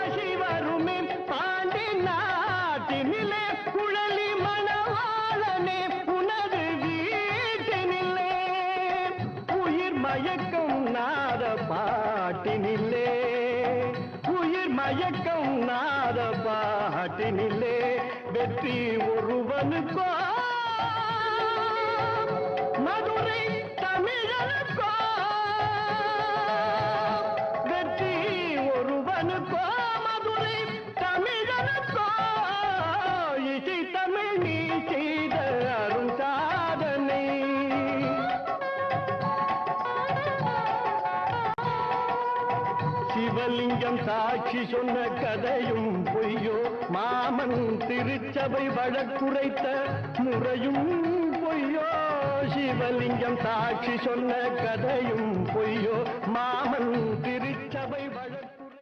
காசி வருமே பாண்டி நாட்டினிலே குழலி மணவாளனே உனது வீட்டினிலே உயிர் மயக்கம் நாத பாட்டினிலே உயிர் மயக்கம் நாத பாட்டினிலே வெற்றி ஒருவனுக்கோ மதுரை தமிழனுக்கோ வெற்றி ஒருவனுக்கோ மதுரை தமிழனுக்கோ இசை தமிழ் நீ செய்த அருள் சாதனை சிவலிங்கம் சாட்சி சொன்ன கதையும் பொய்யோ மாமன் திருச்சபை வழக்குரைத்த முறையும் பொய்யோ சிவலிங்கம் சாட்சி சொன்ன கதையும் பொய்யோ மாமன் திருச்சபை